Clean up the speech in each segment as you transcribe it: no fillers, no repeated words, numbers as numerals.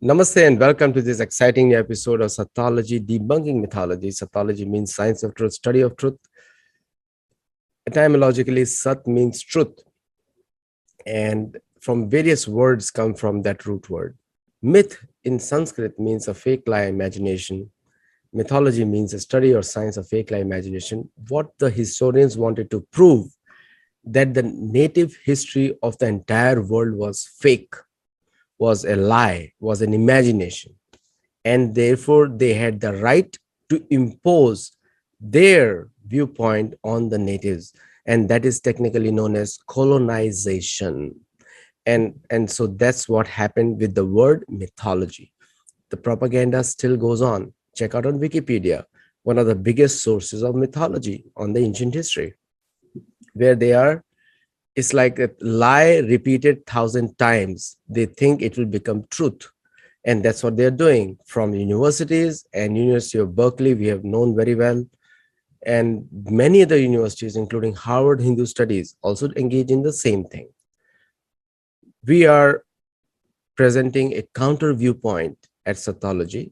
Namaste and welcome to this exciting new episode of Sattology, debunking mythology. Sattology means science of truth, study of truth. Etymologically, Sat means truth. And from various words come from that root word. Myth in Sanskrit means a fake lie imagination. Mythology means a study or science of fake lie imagination. What the historians wanted to prove that the native history of the entire world was fake, was a lie, was an imagination. And therefore, they had the right to impose their viewpoint on the natives. And that is technically known as colonization. And so that's what happened with the word mythology. The propaganda still goes on. Check out on Wikipedia, one of the biggest sources of mythology on the ancient history, where they are. It's like a lie repeated 1,000 times. They think it will become truth. And that's what they're doing from universities and University of Berkeley, we have known very well. And many other universities, including Harvard Hindu Studies, also engage in the same thing. We are presenting a counter viewpoint at Sattology,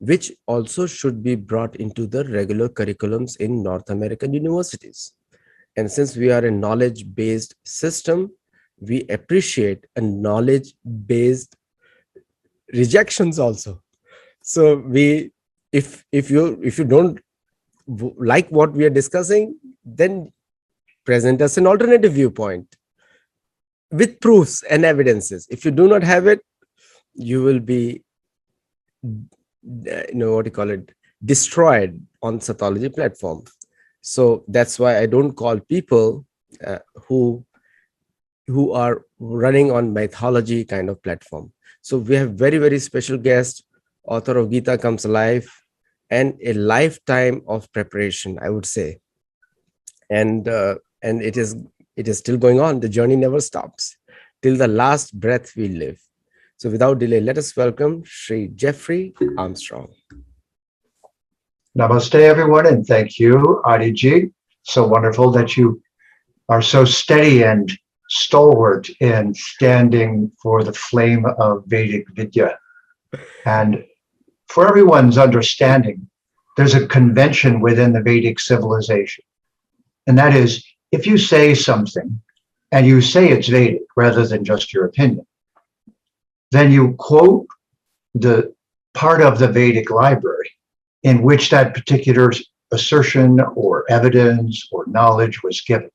which also should be brought into the regular curriculums in North American universities. And since we are a knowledge-based system, we appreciate a knowledge-based rejections also. So if you don't like what we are discussing, then present us an alternative viewpoint with proofs and evidences. If you do not have it, you will be, destroyed on Sattology platform. So that's why I don't call people who are running on mythology kind of platform. So we have very, very special guest, author of Gita Comes Alive, and a lifetime of preparation, I would say. And it is still going on. The journey never stops till the last breath we live. So without delay, let us welcome Sri Jeffrey Armstrong. Namaste, everyone, and thank you, Adiji. So wonderful that you are so steady and stalwart in standing for the flame of Vedic Vidya. And for everyone's understanding, there's a convention within the Vedic civilization. And that is, if you say something and you say it's Vedic rather than just your opinion, then you quote the part of the Vedic library in which that particular assertion or evidence or knowledge was given.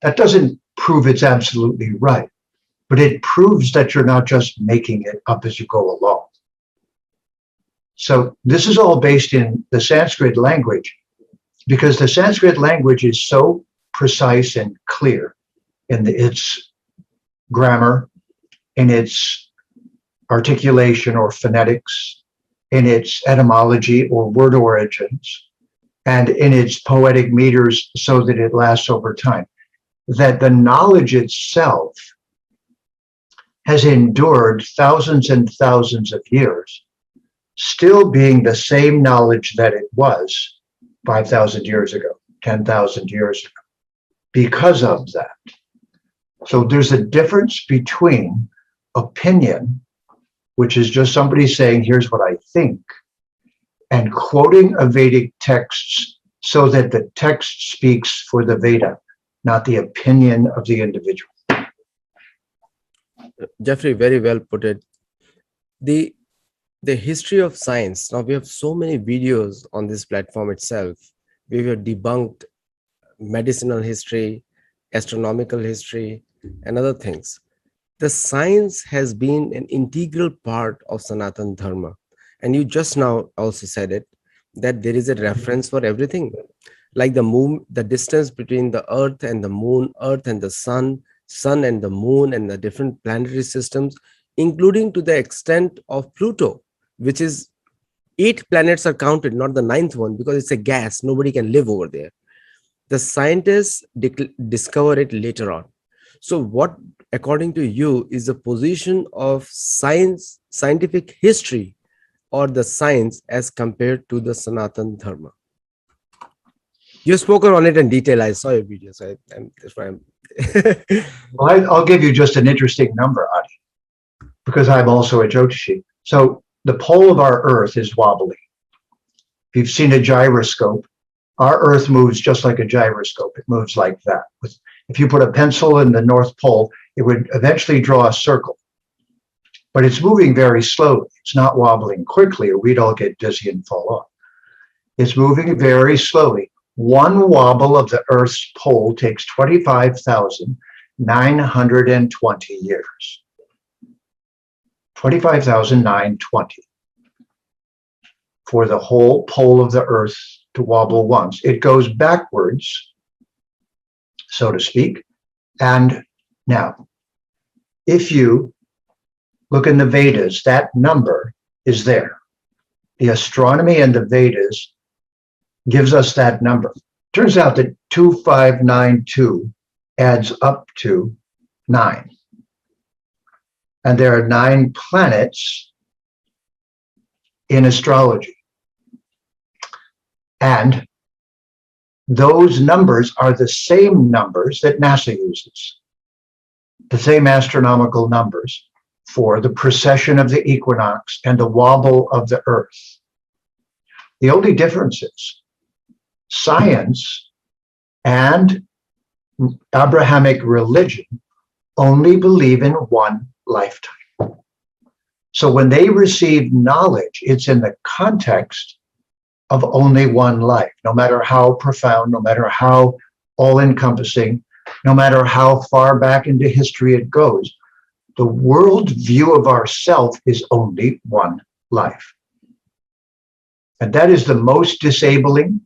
That doesn't prove it's absolutely right, but it proves that you're not just making it up as you go along. So this is all based in the Sanskrit language, because the Sanskrit language is so precise and clear in its grammar, in its articulation or phonetics, in its etymology or word origins, and in its poetic meters so that it lasts over time, that the knowledge itself has endured thousands and thousands of years, still being the same knowledge that it was 5,000 years ago, 10,000 years ago, because of that. So there's a difference between opinion, which is just somebody saying, here's what I think, and quoting a Vedic text so that the text speaks for the Veda, not the opinion of the individual. Jeffrey, very well put it. The history of science. Now we have so many videos on this platform itself. We have debunked medicinal history, astronomical history, and other things. The science has been an integral part of Sanatana Dharma. And you just now also said it, that there is a reference for everything. Like the moon, the distance between the earth and the moon, earth and the sun and the moon and the different planetary systems, including to the extent of Pluto, which is 8 planets are counted, not the 9th one, because it's a gas. Nobody can live over there. The scientists discover it later on. So what, according to you, is the position of science, scientific history, or the science as compared to the Sanatana Dharma? You've spoken on it in detail. I saw your video, so that's why I'm. Well, I'll give you just an interesting number, Adi, because I'm also a Jyotishi. So the pole of our Earth is wobbly. If you've seen a gyroscope, our Earth moves just like a gyroscope. It moves like that. If you put a pencil in the North Pole, it would eventually draw a circle. But it's moving very slowly. It's not wobbling quickly, or we'd all get dizzy and fall off. It's moving very slowly. One wobble of the Earth's pole takes 25,920 years. 25,920 for the whole pole of the Earth to wobble once. It goes backwards, so to speak. And now, if you look in the Vedas, that number is there. The astronomy and the Vedas gives us that number. Turns out that 2592 adds up to 9. And there are 9 planets in astrology. And those numbers are the same numbers that NASA uses, the same astronomical numbers for the precession of the equinox and the wobble of the Earth. The only difference is science and Abrahamic religion only believe in one lifetime. So when they receive knowledge, it's in the context of only one life, no matter how profound, no matter how all-encompassing, no matter how far back into history it goes. The world view of ourself is only one life. And that is the most disabling,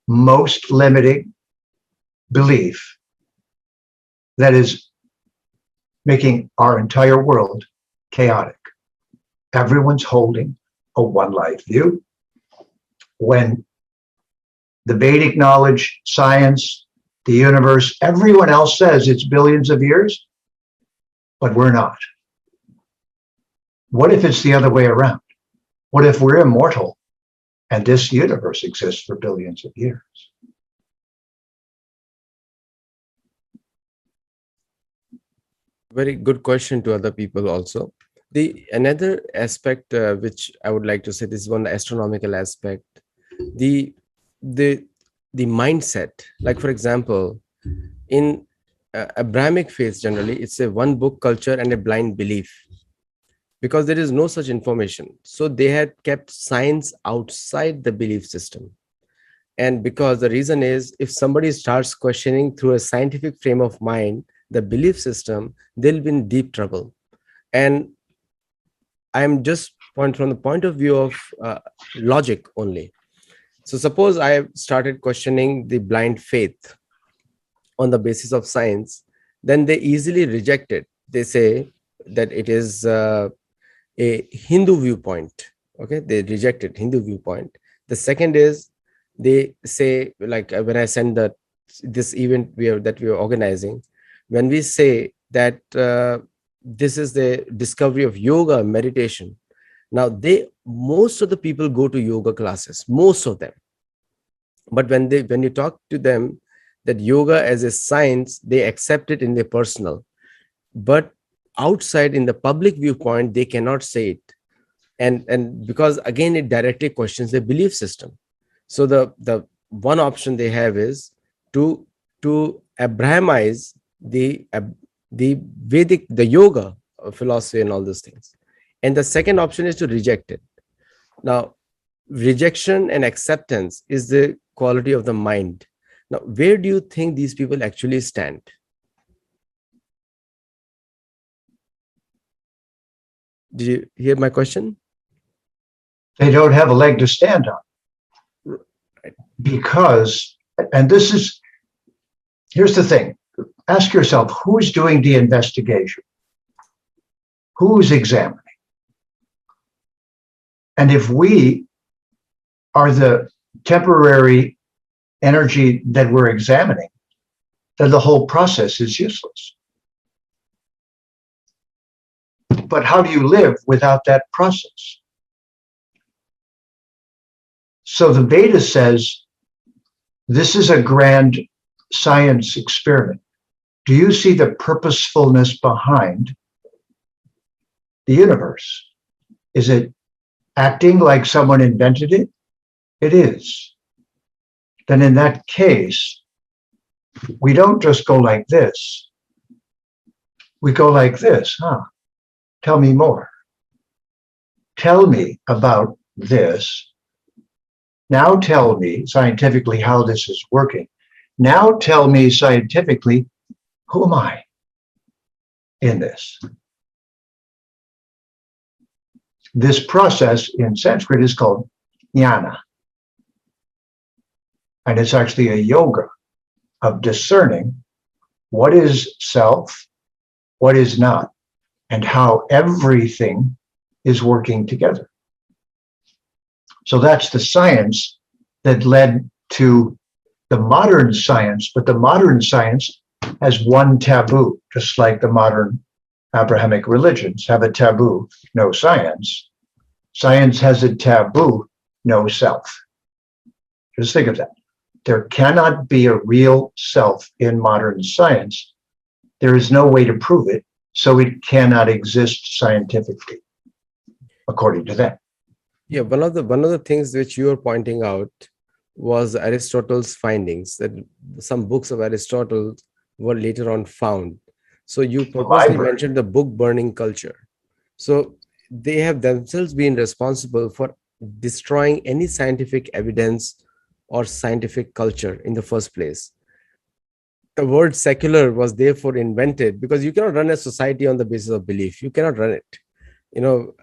most limiting belief that is making our entire world chaotic. Everyone's holding a one life view. When the Vedic knowledge, science, the universe, everyone else says it's billions of years, but we're not. What if it's the other way around? What if we're immortal and this universe exists for billions of years? Very good question to other people also. The another aspect which I would like to say, this is one astronomical aspect, the the the mindset. Like for example, in Abrahamic faith, generally it's a one book culture and a blind belief, because there is no such information. So they had kept science outside the belief system. And because the reason is, if somebody starts questioning through a scientific frame of mind the belief system, they'll be in deep trouble. And I'm just from the point of view of logic only. So suppose I have started questioning the blind faith on the basis of science, then they easily reject it. They say that it is a Hindu viewpoint. Okay, they reject it, Hindu viewpoint. The second is, they say, like when I send this event that we are organizing, when we say that this is the discovery of yoga meditation. Now most of the people go to yoga classes, most of them. But when you talk to them that yoga as a science, they accept it in their personal. But outside in the public viewpoint, they cannot say it. And because again, it directly questions their belief system. So the one option they have is to Abrahamize the Vedic, the yoga philosophy and all those things. And the second option is to reject it. Now, rejection and acceptance is the quality of the mind. Now, where do you think these people actually stand? Did you hear my question? They don't have a leg to stand on. Because, and here's the thing, ask yourself, who's doing the investigation? Who's examining? And if we are the temporary energy that we're examining, then the whole process is useless. But how do you live without that process? So the Veda says, this is a grand science experiment. Do you see the purposefulness behind the universe? Is it acting like someone invented it? It is. Then in that case, we don't just go like this. We go like this, huh? Tell me more. Tell me about this. Now tell me scientifically how this is working. Now tell me scientifically, who am I in this? This process in Sanskrit is called jnana. And it's actually a yoga of discerning what is self, what is not, and how everything is working together. So that's the science that led to the modern science, but the modern science has one taboo, just like the modern Abrahamic religions have a taboo, no science. Science has a taboo, no self. Just think of that. There cannot be a real self in modern science. There is no way to prove it, so it cannot exist scientifically, according to them. Yeah, one of the things which you were pointing out was Aristotle's findings, that some books of Aristotle were later on found. So you purposely Library. mentioned the book burning culture. So they have themselves been responsible for destroying any scientific evidence or scientific culture in the first place. The word secular was therefore invented because you cannot run a society on the basis of belief. You cannot run it. You know,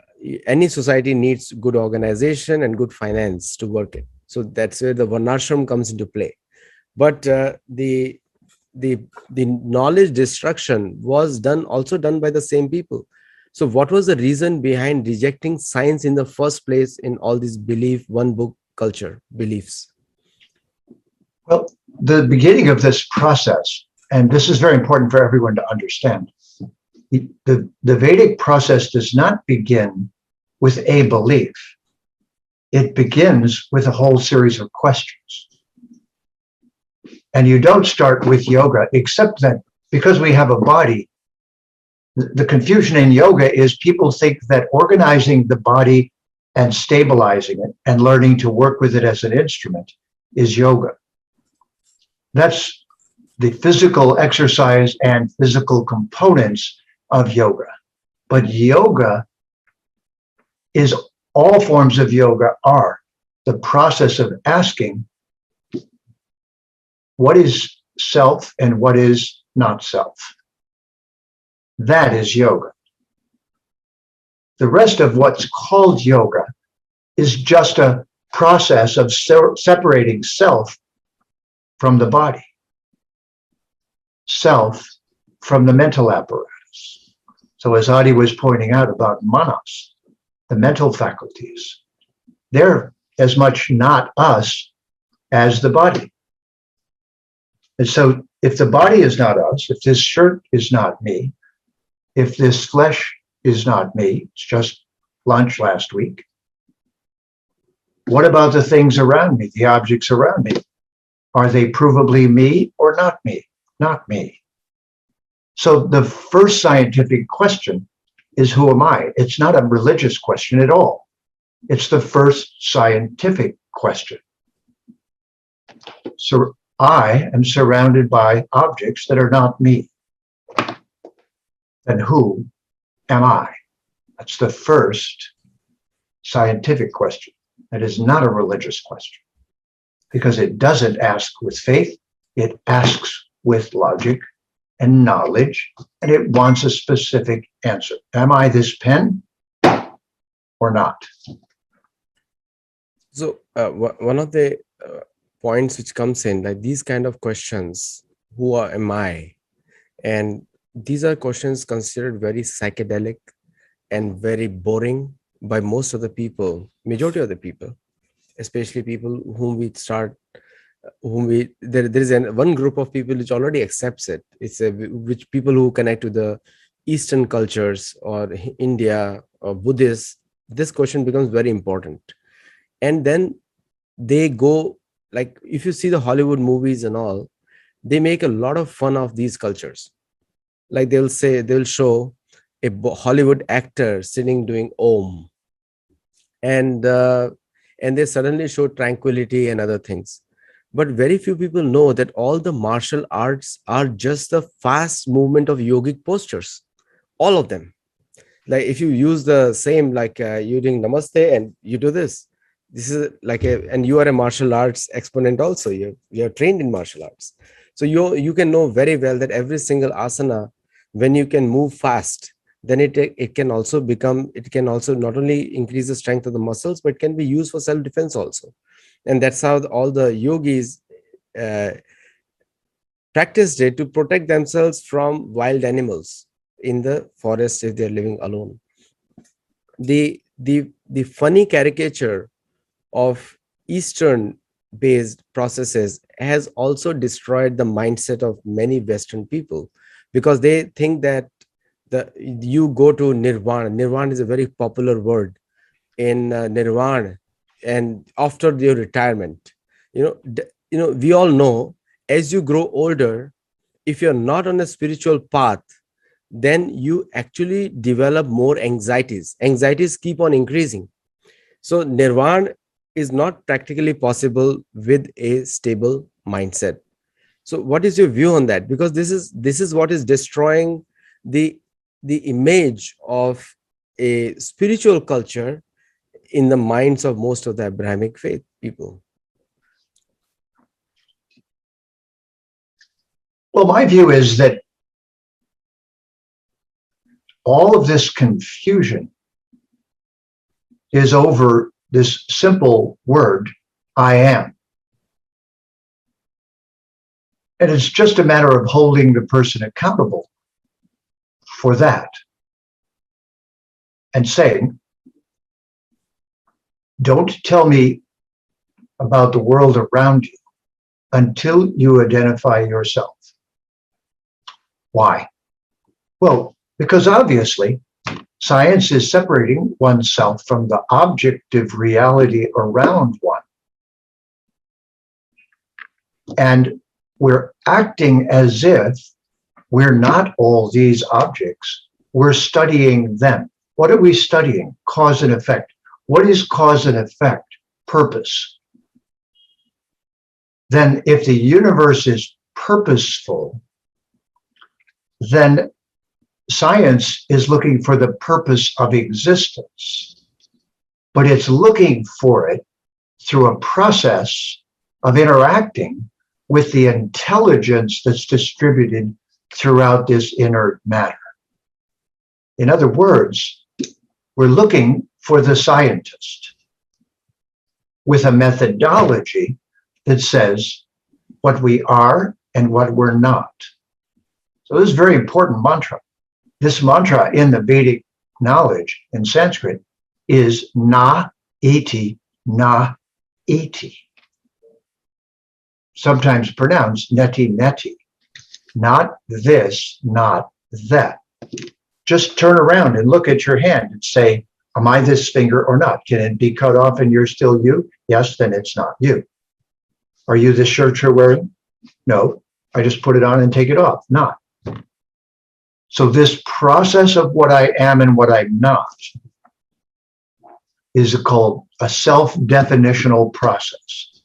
any society needs good organization and good finance to work it. So that's where the varnashram comes into play. But the knowledge destruction was also done by the same people. So what was the reason behind rejecting science in the first place in all these belief, one book culture beliefs? Well, the beginning of this process, and this is very important for everyone to understand, the Vedic process does not begin with a belief. It begins with a whole series of questions. And you don't start with yoga, except that because we have a body, the confusion in yoga is people think that organizing the body and stabilizing it and learning to work with it as an instrument is yoga. That's the physical exercise and physical components of yoga. But yoga is, all forms of yoga are the process of asking what is self and what is not self. That is yoga. The rest of what's called yoga is just a process of separating self from the body, self from the mental apparatus. So as Adi was pointing out about manas, the mental faculties, they're as much not us as the body. And so if the body is not us, if this shirt is not me, if this flesh is not me, it's just lunch last week, what about the things around me, the objects around me? Are they provably me or not me? Not me. So the first scientific question is, who am I? It's not a religious question at all. It's the first scientific question. So I am surrounded by objects that are not me. Then who am I? That's the first scientific question. It is not a religious question, because it doesn't ask with faith, it asks with logic and knowledge, and it wants a specific answer. Am I this pen or not? So one of the points which comes in, like these kind of questions, am I? And these are questions considered very psychedelic and very boring by most of the people, majority of the people, especially people there is one group of people which already accepts it. It's which people who connect to the Eastern cultures or India or Buddhists. This question becomes very important. And then they go, like, if you see the Hollywood movies and all, they make a lot of fun of these cultures. Like they'll show a Hollywood actor sitting doing Om, and they suddenly show tranquility and other things. But very few people know that all the martial arts are just the fast movement of yogic postures, all of them. Like if you use the same, like you doing namaste and you do this is like a, and you are a martial arts exponent also, you're trained in martial arts, so you can know very well that every single asana, when you can move fast, then it can also become, it can also not only increase the strength of the muscles, but can be used for self defense also. And that's how all the yogis uh, practiced it to protect themselves from wild animals in the forest if they're living alone. The funny caricature of eastern based processes has also destroyed the mindset of many western people, because they think that you go to nirvana is a very popular word in nirvana, and after your retirement, we all know, as you grow older, if you're not on a spiritual path, then you actually develop more anxieties keep on increasing. So nirvana is not practically possible with a stable mindset. So what is your view on that? Because this is what is destroying the the image of a spiritual culture in the minds of most of the Abrahamic faith people. Well, my view is that all of this confusion is over this simple word, I am. And it's just a matter of holding the person accountable for that and saying, don't tell me about the world around you until you identify yourself. Why? Well, because obviously science is separating oneself from the objective reality around one. And we're acting as if we're not all these objects. We're studying them. What are we studying? Cause and effect. What is cause and effect? Purpose. Then if the universe is purposeful, then science is looking for the purpose of existence, but it's looking for it through a process of interacting with the intelligence that's distributed throughout this inert matter. In other words, we're looking for the scientist with a methodology that says what we are and what we're not. So this is a very important mantra. This mantra in the Vedic knowledge in Sanskrit is na iti, na iti. Sometimes pronounced neti neti. Not this, not that. Just turn around and look at your hand and say, am I this finger or not? Can it be cut off and you're still you? Yes, then it's not you. Are you the shirt you're wearing? No, I just put it on and take it off. Not. So this process of what I am and what I'm not is called a self-definitional process.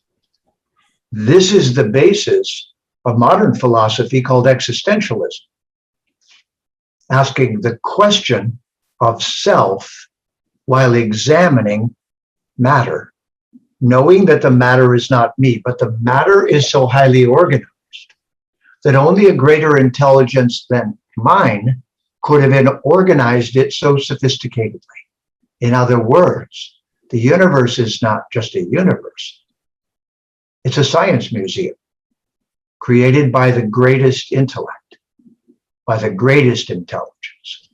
This is the basis of modern philosophy called existentialism, asking the question of self while examining matter, knowing that the matter is not me, but the matter is so highly organized that only a greater intelligence than mine could have organized it so sophisticatedly. In other words, the universe is not just a universe. It's a science museum created by the greatest intellect, by the greatest intelligence.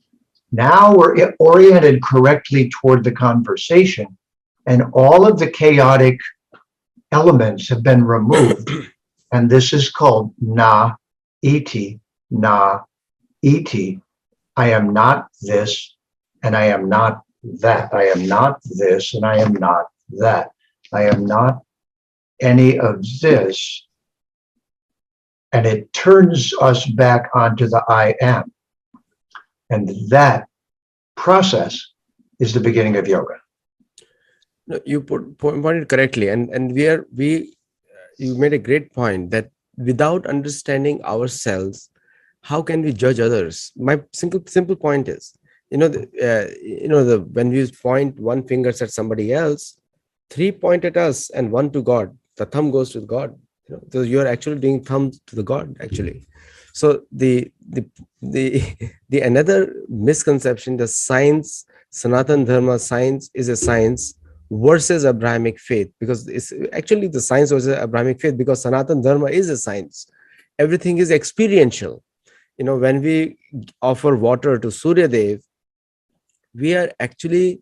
Now we're oriented correctly toward the conversation, and all of the chaotic elements have been removed. And this is called na iti, na iti. I am not this, and I am not that. I am not this, and I am not that. I am not any of this. And it turns us back onto the I am. And that process is the beginning of yoga. No, you pointed correctly, and we you made a great point that without understanding ourselves, how can we judge others? My simple point is, the when we point one finger at somebody else, three point at us and one to God. The thumb goes to God. So you're actually doing thumb to the God actually. So the the another misconception, the science, Sanatan Dharma science is a science versus Abrahamic faith, because it's actually the science versus Abrahamic faith, because Sanatan Dharma is a science. Everything is experiential. When we offer water to Surya Dev, we are actually,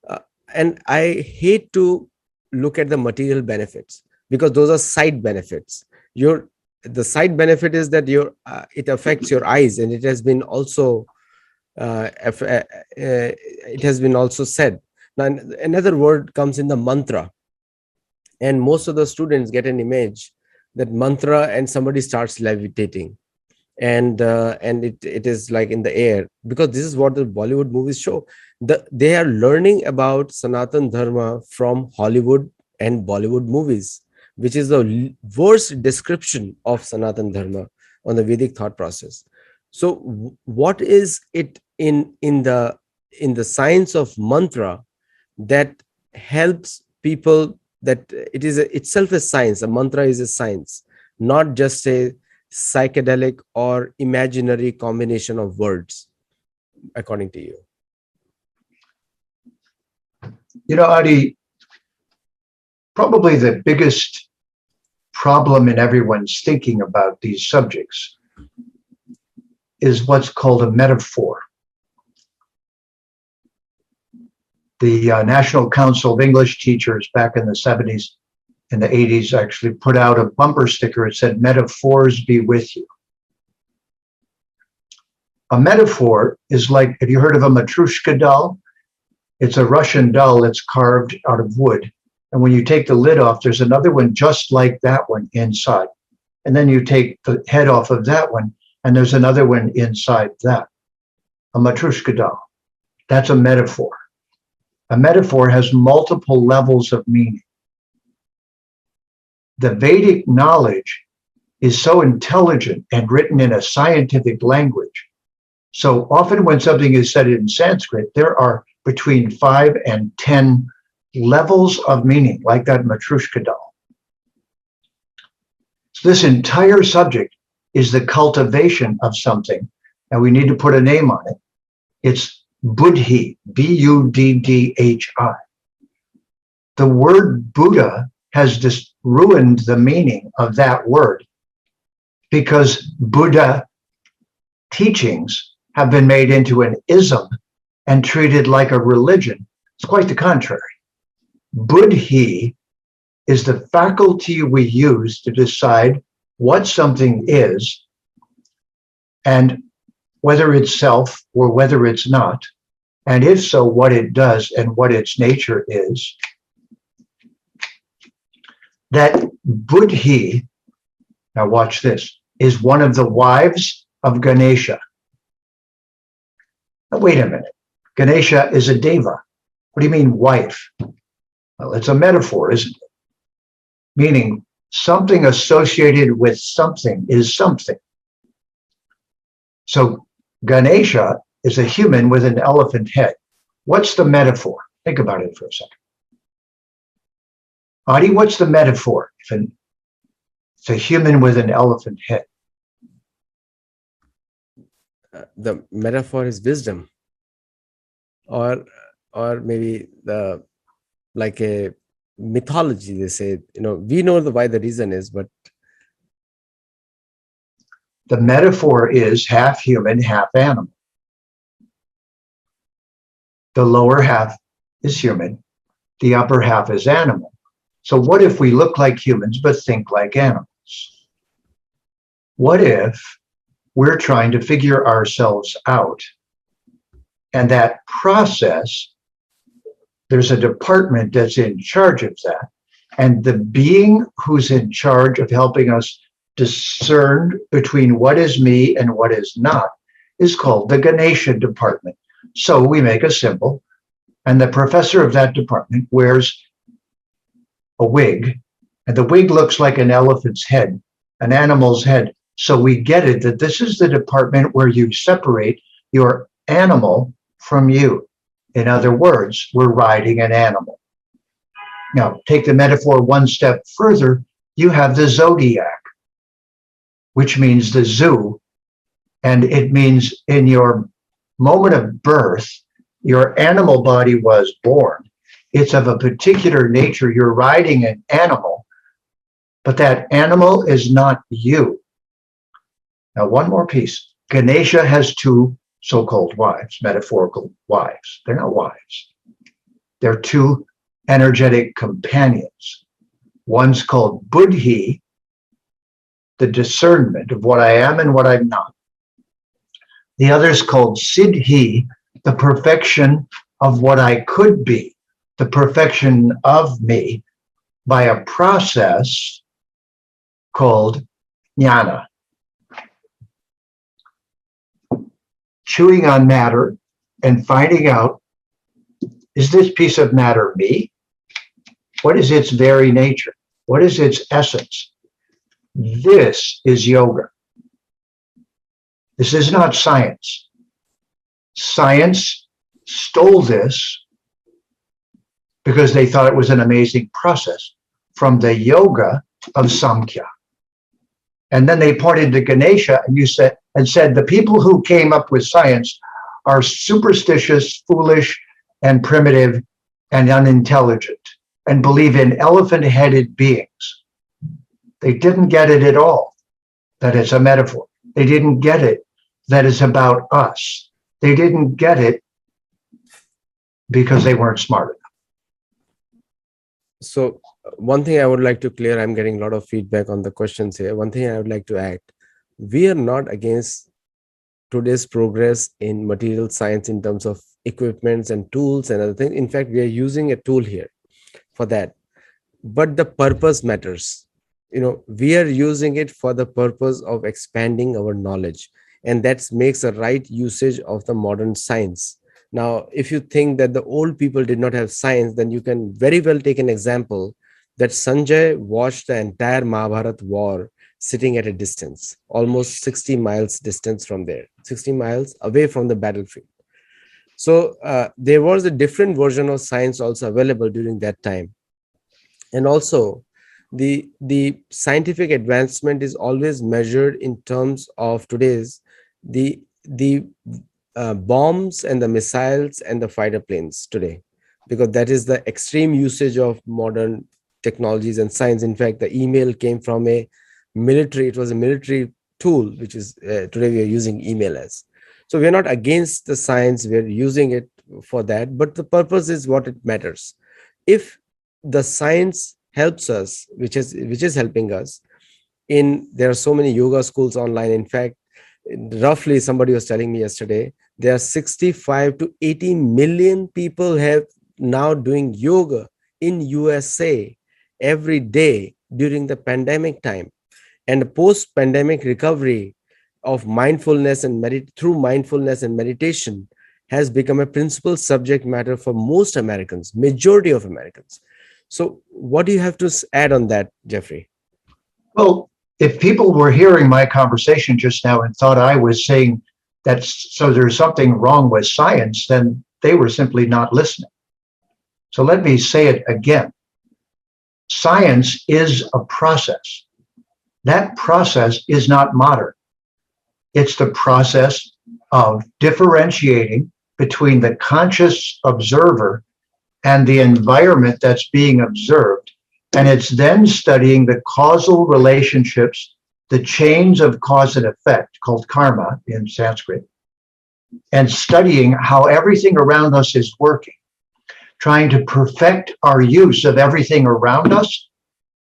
uh, and I hate to look at the material benefits, because those are side benefits. Your The side benefit is that it affects your eyes, and it has been also it has been also said. Now another word comes in the mantra, and most of the students get an image that mantra and somebody starts levitating, and it is like in the air, because this is what the Bollywood movies show. They are learning about Sanatan Dharma from Hollywood and Bollywood movies, which is the worst description of Sanatan Dharma on the Vedic thought process. So what is it in the science of mantra that helps people, that it is itself a science? A mantra is a science, not just a psychedelic or imaginary combination of words, according to you? Adi, probably the biggest problem in everyone's thinking about these subjects is what's called a metaphor. The National Council of English Teachers back in the 70s and the 80s actually put out a bumper sticker. It said, "Metaphors be with you." A metaphor is like, have you heard of a Matrushka doll? It's a Russian doll that's carved out of wood. And when you take the lid off, there's another one just like that one inside. And then you take the head off of that one, and there's another one inside that. A Matrushka doll. That's a metaphor. A metaphor has multiple levels of meaning. The Vedic knowledge is so intelligent and written in a scientific language. So often when something is said in Sanskrit, there are between 5 and 10 levels of meaning, like that Matrushka doll. So this entire subject is the cultivation of something, and we need to put a name on it. It's buddhi, Buddhi. The word Buddha has just ruined the meaning of that word, because Buddha teachings have been made into an ism and treated like a religion. It's quite the contrary. Buddhi is the faculty we use to decide what something is and whether it's self or whether it's not, and if so, what it does and what its nature is. That Buddhi, now watch this, is one of the wives of Ganesha. Now, wait a minute. Ganesha is a deva. What do you mean, wife? Well, it's a metaphor, isn't it? Meaning something associated with something is something. So Ganesha is a human with an elephant head. What's the metaphor? Think about it for a second. Adi, what's the metaphor? It's a human with an elephant head. The metaphor is wisdom, or maybe like a mythology. They say, we know why the reason is, but the metaphor is half human, half animal. The lower half is human, the upper half is animal. So what if we look like humans but think like animals? What if we're trying to figure ourselves out, and that process, there's a department that's in charge of that, and the being who's in charge of helping us discern between what is me and what is not is called the Ganesha department. So we make a symbol. And the professor of that department wears a wig, and the wig looks like an elephant's head, an animal's head. So we get it that this is the department where you separate your animal from you. In other words, we're riding an animal. Now, take the metaphor one step further. You have the zodiac, which means the zoo, and it means in your moment of birth, your animal body was born. It's of a particular nature. You're riding an animal, but that animal is not you. Now, one more piece. Ganesha has two so-called wives, metaphorical wives. They're not wives. They're two energetic companions. One's called Buddhi, the discernment of what I am and what I'm not. The other's called Siddhi, the perfection of what I could be, the perfection of me by a process called jnana. Chewing on matter and finding out, is this piece of matter me? What is its very nature? What is its essence? This is yoga. This is not science. Science stole this because they thought it was an amazing process from the yoga of Samkhya. And then they pointed to Ganesha and said the people who came up with science are superstitious, foolish, and primitive and unintelligent and believe in elephant-headed beings. They didn't get it at all, that it's a metaphor. They didn't get it, that it's about us. They didn't get it because they weren't smart enough. So one thing I would like to clear, I'm getting a lot of feedback on the questions here. One thing I would like to add, we are not against today's progress in material science in terms of equipments and tools and other things. In fact, we are using a tool here for that. But the purpose matters. We are using it for the purpose of expanding our knowledge. And that makes a right usage of the modern science. Now, if you think that the old people did not have science, then you can very well take an example that Sanjay watched the entire Mahabharata war sitting at a distance, almost 60 miles distance from there, 60 miles away from the battlefield. So there was a different version of science also available during that time. And also, the scientific advancement is always measured in terms of today's the bombs and the missiles and the fighter planes today, because that is the extreme usage of modern technologies and science. In fact, the email came from it was a military tool, which is today we are using email as. So we're not against the science, we're using it for that, but the purpose is what it matters. If the science helps us, which is helping us there are so many yoga schools online. In fact, roughly somebody was telling me yesterday, there are 65 to 80 million people have now doing yoga in USA every day during the pandemic time. And the post-pandemic recovery of mindfulness and through mindfulness and meditation has become a principal subject matter for most Americans, majority of Americans. So what do you have to add on that, Jeffrey? Well, if people were hearing my conversation just now and thought I was saying that so there's something wrong with science, then they were simply not listening. So let me say it again. Science is a process. That process is not modern. It's the process of differentiating between the conscious observer and the environment that's being observed. And it's then studying the causal relationships, the chains of cause and effect, called karma in Sanskrit, and studying how everything around us is working, trying to perfect our use of everything around us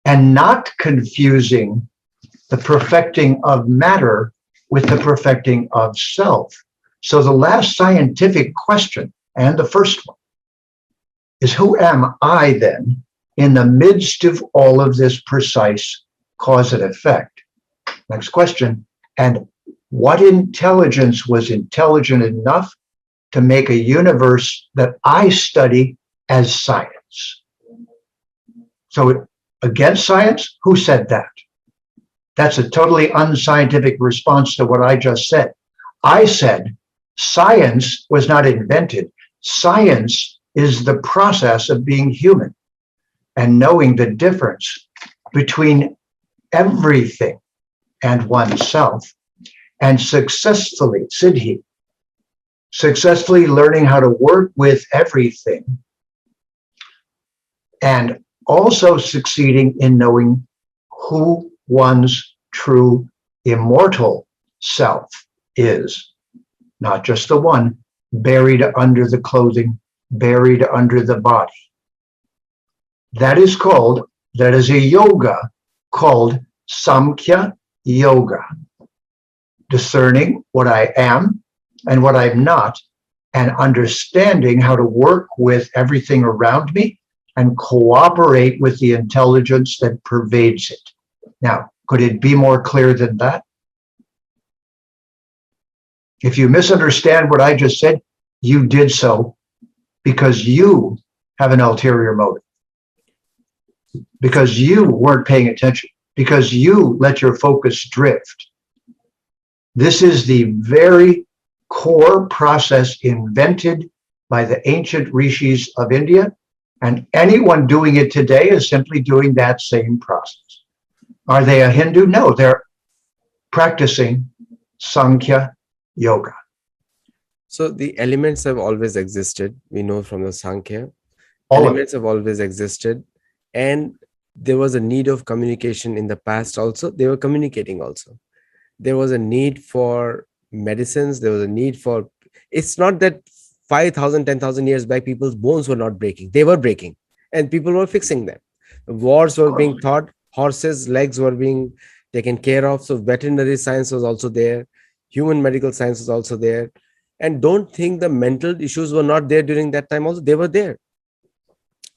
and not confusing the perfecting of matter with the perfecting of self. So the last scientific question, and the first one, is who am I then in the midst of all of this precise cause and effect? Next question, and what intelligence was intelligent enough to make a universe that I study as science. So against science? Who said that? That's a totally unscientific response to what I just said. I said science was not invented. Science is the process of being human and knowing the difference between everything and oneself, and successfully, Siddhi, successfully learning how to work with everything, and also succeeding in knowing who one's true immortal self is, not just the one buried under the clothing, buried under the body. That is a yoga called Samkhya Yoga, discerning what I am and what I'm not, and understanding how to work with everything around me and cooperate with the intelligence that pervades it. Now, could it be more clear than that? If you misunderstand what I just said, you did so because you have an ulterior motive, because you weren't paying attention, because you let your focus drift. This is the very core process invented by the ancient rishis of India, and anyone doing it today is simply doing that same process. Are they a Hindu? No, they're practicing Sankhya Yoga. So the elements have always existed. We know from the Sankhya. All of it. Elements have always existed. And there was a need of communication in the past also. They were communicating also. There was a need for medicines. There was a need for, it's not that 5,000, 10,000 years back, people's bones were not breaking. They were breaking and people were fixing them. Wars were being taught. Horses' legs were being taken care of. So veterinary science was also there. Human medical science was also there. And don't think the mental issues were not there during that time also. They were there.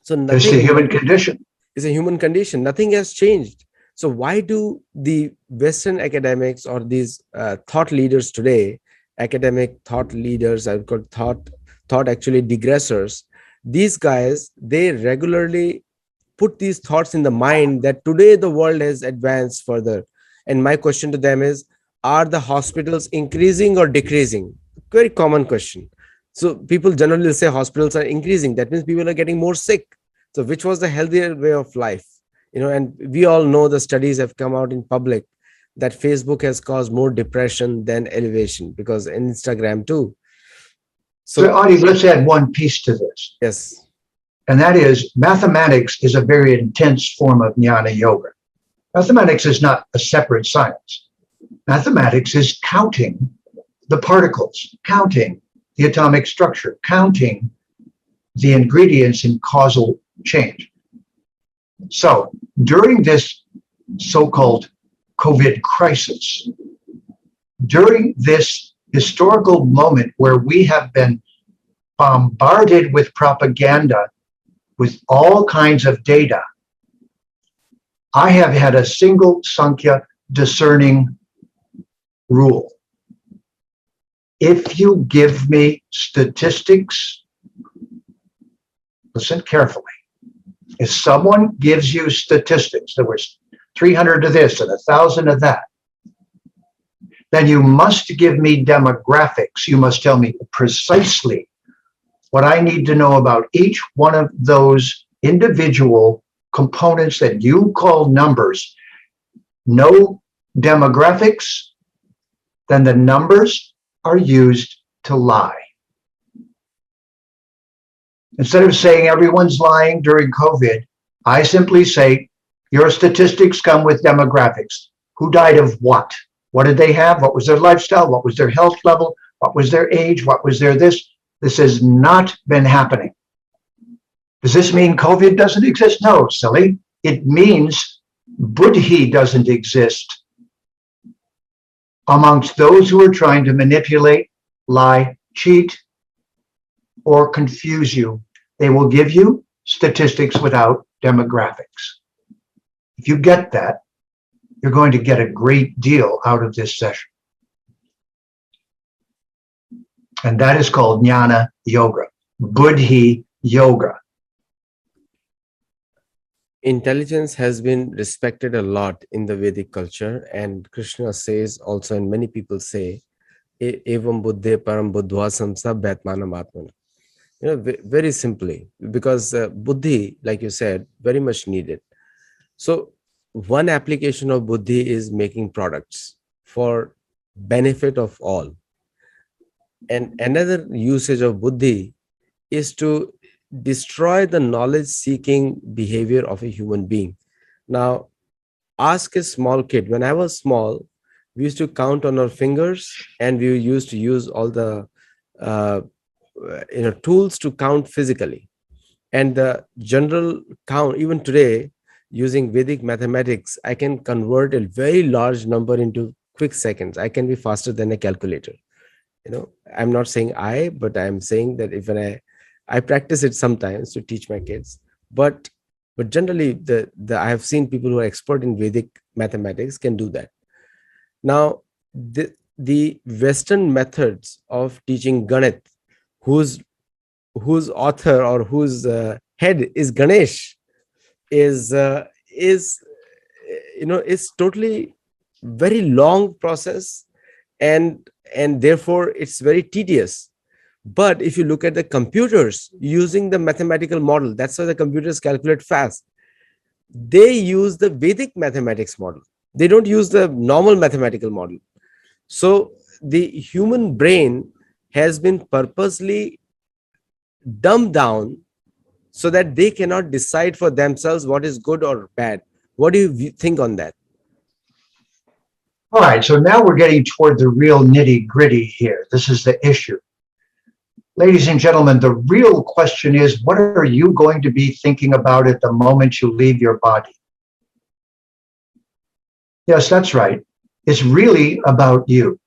So It's nothing the human condition. is a human condition. Nothing has changed. So why do the Western academics or these thought leaders today, academic thought leaders, I would call thought actually digressors, these guys, they regularly put these thoughts in the mind that today the world has advanced further. And my question to them is, are the hospitals increasing or decreasing? Very common question. So people generally say hospitals are increasing. That means people are getting more sick. So which was the healthier way of life? And we all know the studies have come out in public that Facebook has caused more depression than elevation, because Instagram too. So Adi, let's add one piece to this. Yes. And that is, mathematics is a very intense form of jnana yoga. Mathematics is not a separate science. Mathematics is counting the particles, counting the atomic structure, counting the ingredients in causal change. So during this so-called COVID crisis, during this historical moment where we have been bombarded with propaganda, with all kinds of data, I have had a single Sankhya discerning rule. If you give me statistics, listen carefully. If someone gives you statistics, there was 300 of this and 1,000 of that, then you must give me demographics. You must tell me precisely what I need to know about each one of those individual components that you call numbers. No demographics, then the numbers are used to lie. Instead of saying everyone's lying during COVID, I simply say, your statistics come with demographics. Who died of what? What did they have? What was their lifestyle? What was their health level? What was their age? What was their this? This has not been happening. Does this mean COVID doesn't exist? No, silly. It means buddhi doesn't exist amongst those who are trying to manipulate, lie, cheat, or confuse you. They will give you statistics without demographics. If you get that, you're going to get a great deal out of this session. And that is called Jnana Yoga, Buddhi Yoga. Intelligence has been respected a lot in the Vedic culture, and Krishna says also, and many people say, evam buddhe param buddhvasam sabhyatmanam atmana. Very simply, because buddhi, like you said, very much needed. So one application of buddhi is making products for benefit of all, and another usage of buddhi is to destroy the knowledge seeking behavior of a human being. Now, ask a small kid. When I was small, we used to count on our fingers, and we used to use all the uh, tools to count physically. And the general count, even today, using Vedic mathematics, I can convert a very large number into quick seconds. I can be faster than a calculator. I'm not saying but I'm saying that if I practice it sometimes to teach my kids, but generally the I have seen people who are expert in Vedic mathematics can do that. Now, the Western methods of teaching Ganit, whose author or whose head is Ganesh, is totally very long process, and therefore it's very tedious. But if you look at the computers using the mathematical model, that's why the computers calculate fast. They use the Vedic mathematics model. They don't use the normal mathematical model. So the human brain has been purposely dumbed down so that they cannot decide for themselves what is good or bad. What do you think on that? All right, so now we're getting toward the real nitty gritty here. This is the issue. Ladies and gentlemen, the real question is, what are you going to be thinking about at the moment you leave your body? Yes, that's right. It's really about you.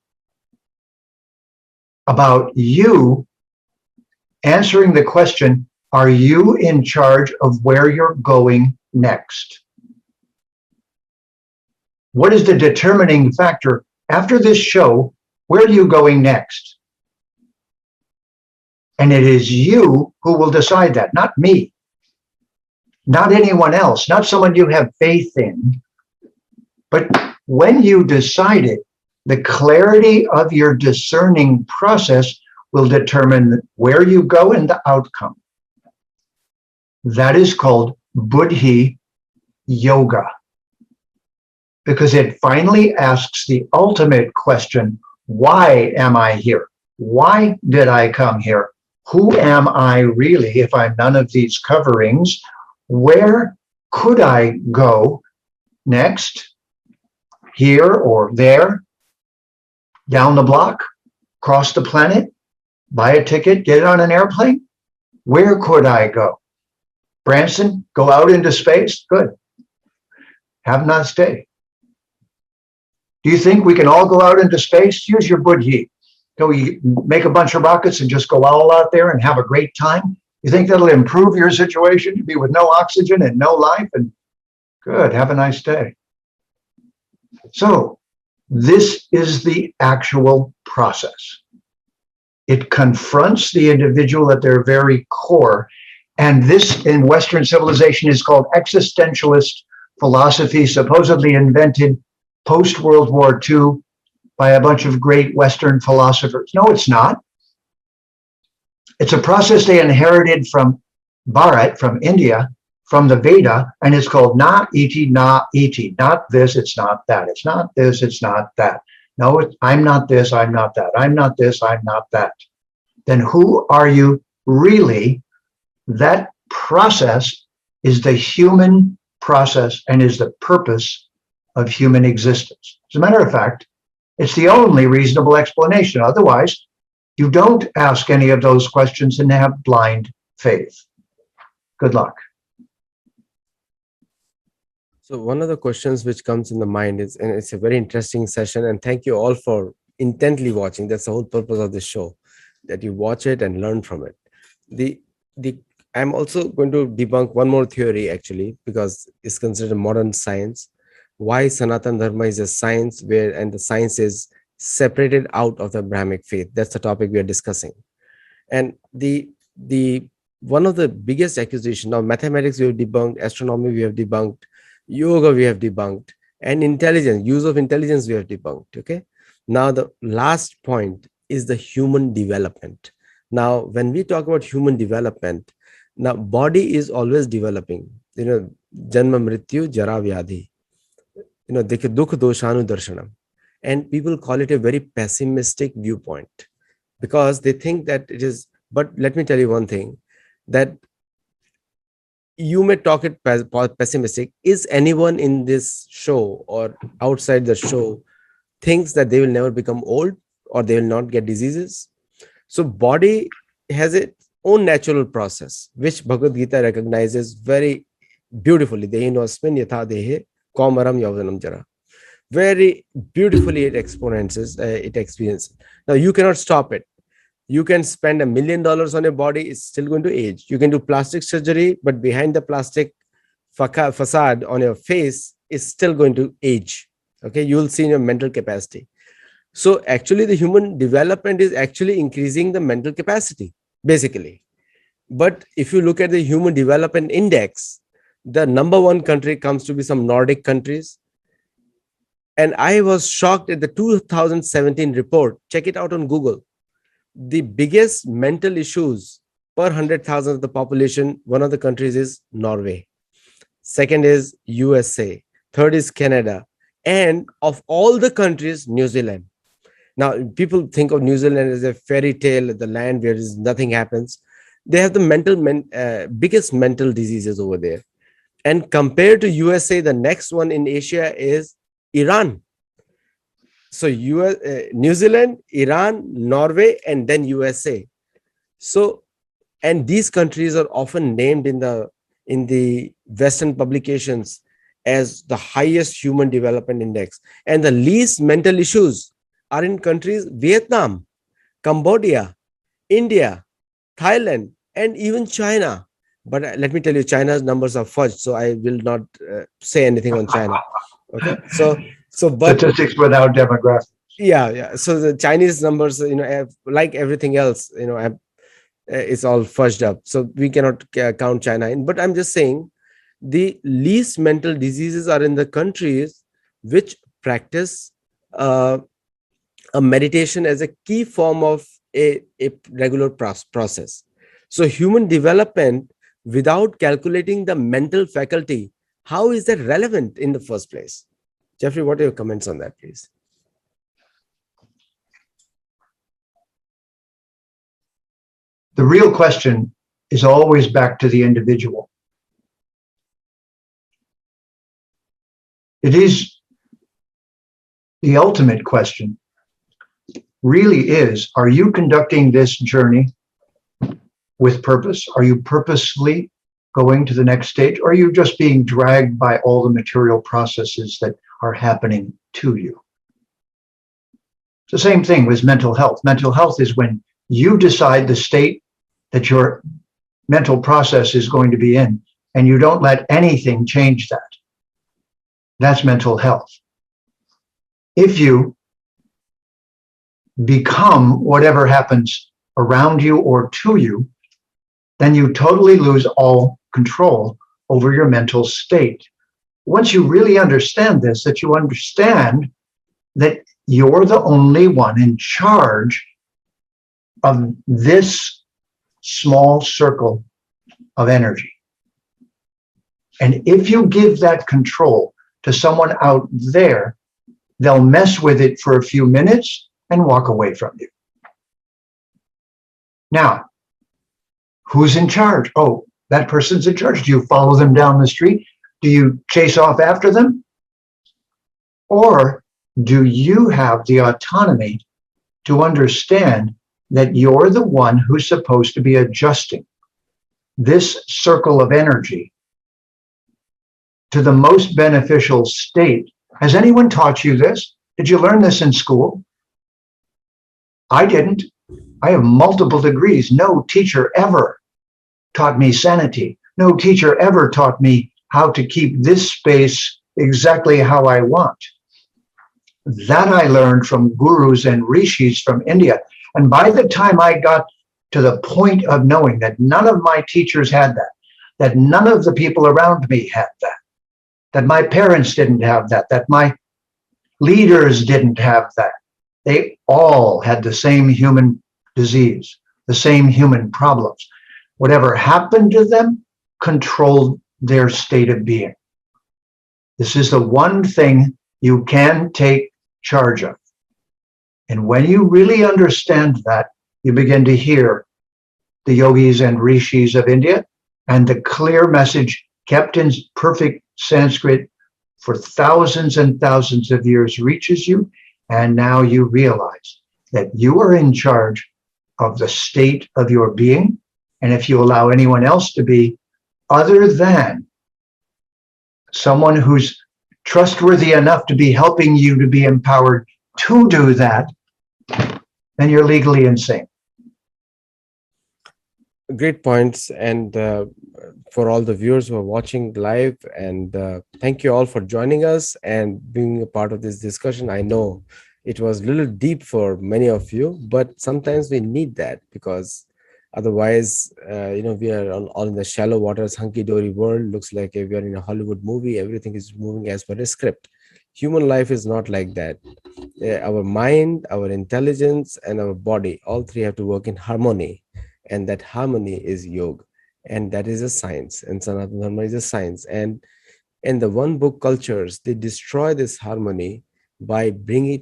About you answering the question, are you in charge of where you're going next? What is the determining factor? After this show, where are you going next? And it is you who will decide that, not me, not anyone else, not someone you have faith in. But when you decide it, the clarity of your discerning process will determine where you go and the outcome. That is called Buddhi Yoga, because it finally asks the ultimate question, why am I here? Why did I come here? Who am I really if I'm none of these coverings? Where could I go next? Here or there? Down the block? Cross the planet? Buy a ticket? Get on an airplane? Where could I go? Branson, go out into space? Good. Have a nice day. Do you think we can all go out into space? Use your buddhi. Can we make a bunch of rockets and just go all out there and have a great time? You think that'll improve your situation? You'd be with no oxygen and no life? And good, have a nice day. So this is the actual process. It confronts the individual at their very core. And this in Western civilization is called existentialist philosophy, supposedly invented post-World War II by a bunch of great Western philosophers. No, it's not. It's a process they inherited from Bharat, from India, from the Veda, and it's called na iti, not this, it's not that. It's not this, it's not that. No, I'm not this, I'm not that. I'm not this, I'm not that. Then who are you really? That process is the human process and is the purpose of human existence. As a matter of fact, it's the only reasonable explanation. Otherwise, you don't ask any of those questions and have blind faith. Good luck. So one of the questions which comes in the mind is, and it's a very interesting session, and thank you all for intently watching. That's the whole purpose of this show, that you watch it and learn from it. I'm also going to debunk one more theory, actually, because it's considered modern science. Why Sanatana Dharma is a science and the science is separated out of the Abrahamic faith. That's the topic we are discussing. And the one of the biggest accusations, now mathematics we have debunked, astronomy we have debunked, yoga we have debunked, and intelligence, use of intelligence we have debunked. Okay. Now the last point is the human development. Now, when we talk about human development, now body is always developing. Janma mrityu jara vyadhi. Dukh doshanu darshanam. And people call it a very pessimistic viewpoint because they think that it is. But let me tell you one thing, that you may talk it pessimistic. Is anyone in this show or outside the show thinks that they will never become old or they will not get diseases? So body has its own natural process, which Bhagavad Gita recognizes very beautifully. Dehinosmin yatha dehe kaumaram yaudanam jara. Very beautifully it experiences. Now you cannot stop it. You can spend $1 million on a body, it's still going to age. You can do plastic surgery, but behind the plastic facade on your face is still going to age. Okay, you will see in your mental capacity. So actually the human development is actually increasing the mental capacity, basically. But if you look at the human development index, the number one country comes to be some Nordic countries. And I was shocked at the 2017 report. Check it out on Google. The biggest mental issues per 100,000 of the population, one of the countries is Norway. Second is USA. Third is Canada. And of all the countries, New Zealand. Now, people think of New Zealand as a fairy tale, the land where nothing happens. They have the biggest mental diseases over there. And compared to USA, the next one in Asia is Iran. So New Zealand, Iran, Norway, and then USA. So, and these countries are often named in the Western publications as the highest human development index. And the least mental issues are in countries Vietnam, Cambodia, India, Thailand, and even China. But let me tell you, China's numbers are fudged, so I will not say anything on China. Okay, but statistics without demographics. Yeah. So the Chinese numbers, like everything else, it's all fudged up. So we cannot count China in. But I'm just saying, the least mental diseases are in the countries which practice a meditation as a key form of a regular process. So human development without calculating the mental faculty, how is that relevant in the first place? Jeffrey, what are your comments on that, please? The real question is always back to the individual. It is the ultimate question. Really is, are you conducting this journey with purpose? Are you purposely going to the next stage? Or are you just being dragged by all the material processes that are happening to you? It's the same thing with mental health. Mental health is when you decide the state that your mental process is going to be in, and you don't let anything change that. That's mental health. If you become whatever happens around you or to you, then you totally lose all control over your mental state. Once you really understand this, that you understand that you're the only one in charge of this small circle of energy. And if you give that control to someone out there, they'll mess with it for a few minutes and walk away from you. Now, who's in charge? Oh, that person's in charge. Do you follow them down the street? Do you chase off after them? Or do you have the autonomy to understand that you're the one who's supposed to be adjusting this circle of energy to the most beneficial state? Has anyone taught you this? Did you learn this in school? I didn't. I have multiple degrees. No teacher ever taught me sanity. No teacher ever taught me how to keep this space exactly how I want. That I learned from gurus and rishis from India. And by the time I got to the point of knowing that none of my teachers had that, that none of the people around me had that my parents didn't have that my leaders didn't have that, they all had the same human disease, the same human problems. Whatever happened to them controlled their state of being. This is the one thing you can take charge of. And when you really understand that, you begin to hear the yogis and rishis of India, and the clear message kept in perfect Sanskrit for thousands and thousands of years reaches you. And now you realize that you are in charge of the state of your being. And if you allow anyone else to be other than someone who's trustworthy enough to be helping you to be empowered to do that, then you're legally insane. Great points. And for all the viewers who are watching live, and thank you all for joining us and being a part of this discussion. I know it was a little deep for many of you, but sometimes we need that, because otherwise, we are all in the shallow waters, hunky-dory world. Looks like we are in a Hollywood movie. Everything is moving as per a script. Human life is not like that. Our mind, our intelligence, and our body, all three have to work in harmony. And that harmony is yoga. And that is a science. And Sanatana Dharma is a science. And in the one book cultures, they destroy this harmony by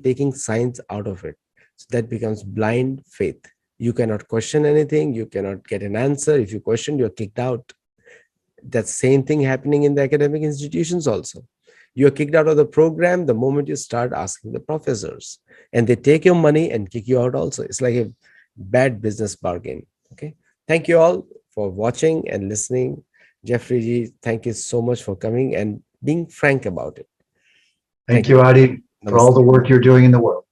taking science out of it. So that becomes blind faith. You cannot question anything. You cannot get an answer. If you question, you're kicked out. That same thing happening in the academic institutions also. You're kicked out of the program the moment you start asking the professors. And they take your money and kick you out also. It's like a bad business bargain. Okay. Thank you all for watching and listening. Jeffrey Ji, thank you so much for coming and being frank about it. Thank you, Adi, for all the work you're doing in the world.